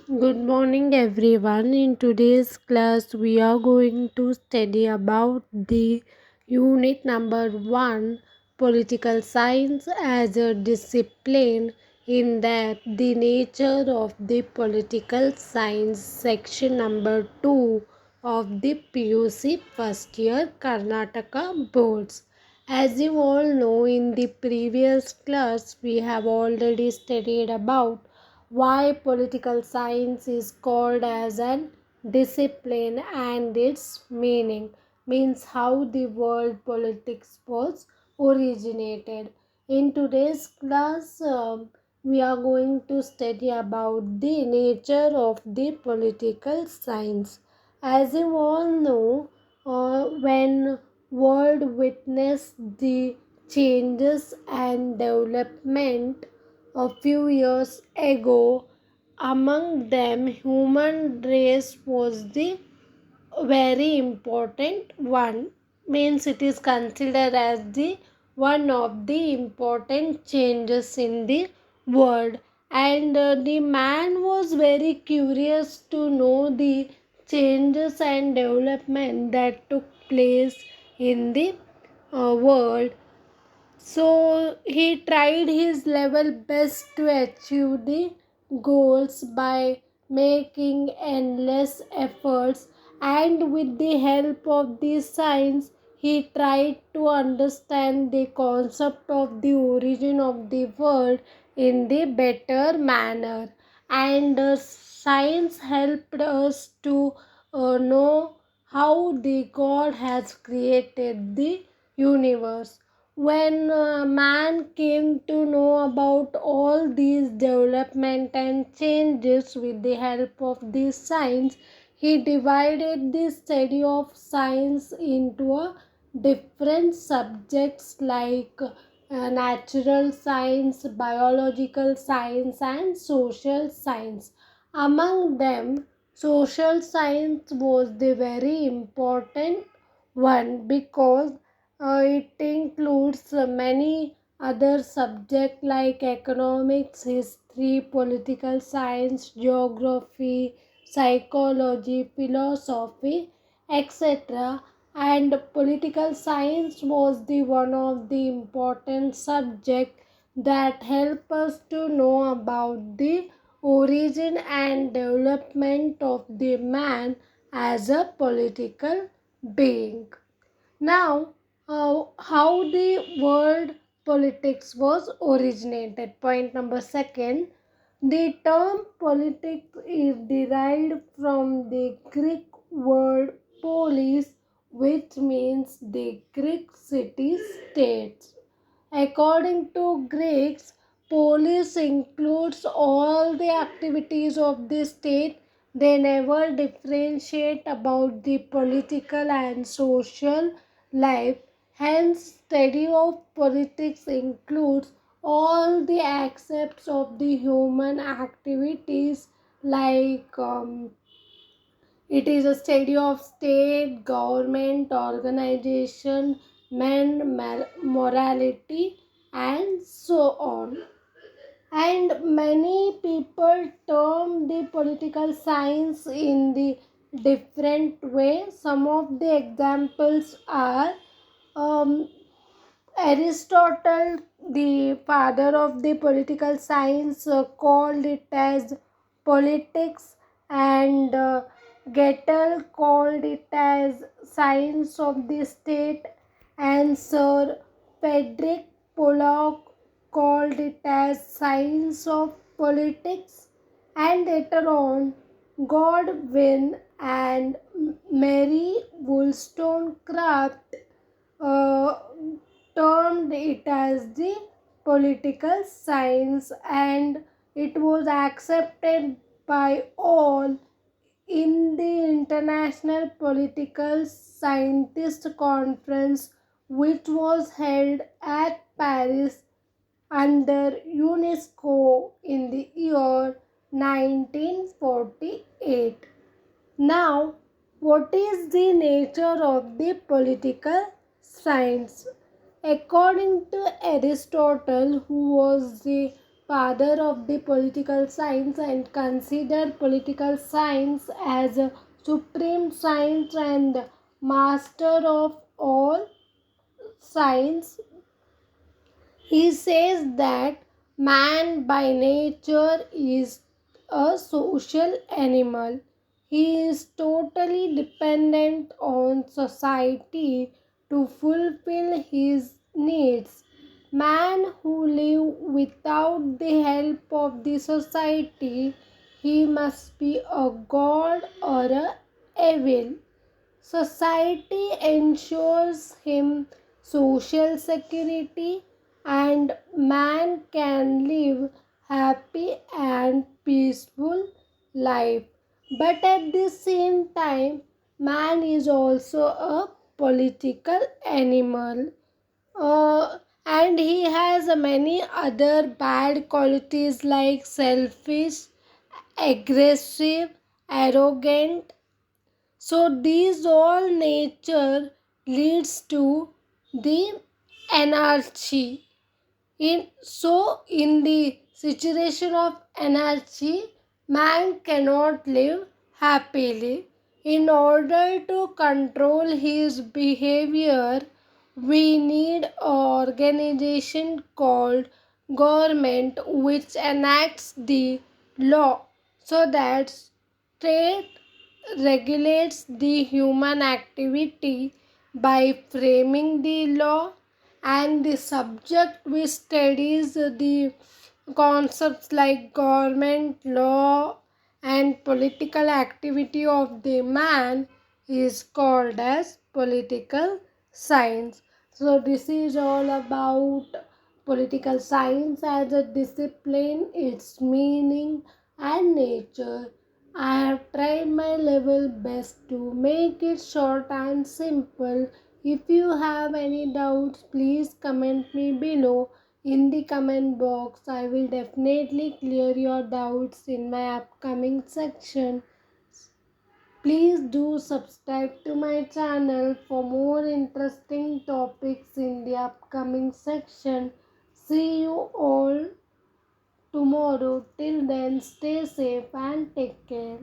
Good morning, everyone. In today's class, we are going to study about the unit number 1, political science as a discipline. In that, the nature of the political science, section number 2 of the PUC first year Karnataka boards. As you all know, in the previous class, we have already studied about why political science is called as an discipline and its meaning means how the world politics was originated. In today's class, we are going to study about the nature of the political science. As you all know, when world witnessed the changes and development a few years ago, among them human race was the very important one, means it is considered as the one of the important changes in the world. And the man was very curious to know the changes and development that took place in the world, so he tried his level best to achieve the goals by making endless efforts, and with the help of the science he tried to understand the concept of the origin of the world in the better manner. And science helped us to know how the God has created the universe. When man came to know about all these development and changes with the help of this science, he divided the study of science into a different subjects like natural science, biological science, and social science. Among them, social science was the very important one because it includes many other subjects like economics, history, political science, geography, psychology, philosophy, etc. And political science was the one of the important subject that help us to know about the origin and development of the man as a political being. Now, how the world politics was originated. Point number second, the term politics is derived from the Greek word polis, which means the Greek city states. According to Greeks, police includes all the activities of the state. They never differentiate about the political and social life. Hence, study of politics includes all the aspects of the human activities like it is a study of state, government, organization, men, morality, and so on. And many people term the political science in the different way. Some of the examples are um, Aristotle, the father of the political science, called it as politics, and Gettel called it as science of the state, and Sir Frederick Pollock called it as science of politics, and later on Godwin and Mary Wollstonecraft uh, termed it as the political science, and it was accepted by all in the International Political Scientist Conference, which was held at Paris under UNESCO in the year 1948. Now, what is the nature of the political science? According to Aristotle, who was the father of the political science and considered political science as a supreme science and master of all science. He says that man by nature is a social animal. He is totally dependent on society to fulfill his needs. Man who live without the help of the society, he must be a god or a evil. Society ensures him social security and man can live happy and peaceful life. But at the same time, man is also a political animal. And he has many other bad qualities like selfish, aggressive, arrogant, so these all nature leads to the anarchy. In the situation of anarchy, man cannot live happily. In order to control his behavior, we need an organization called government which enacts the law so that state regulates the human activity by framing the law, and the subject which studies the concepts like government, law, and political activity of the man is called as political science. So this is all about political science as a discipline, its meaning and nature. I have tried my level best to make it short and simple. If you have any doubts, please comment me below in the comment box. I will definitely clear your doubts in my upcoming section. Please do subscribe to my channel for more interesting topics in the upcoming section. See you all tomorrow. Till then, stay safe and take care.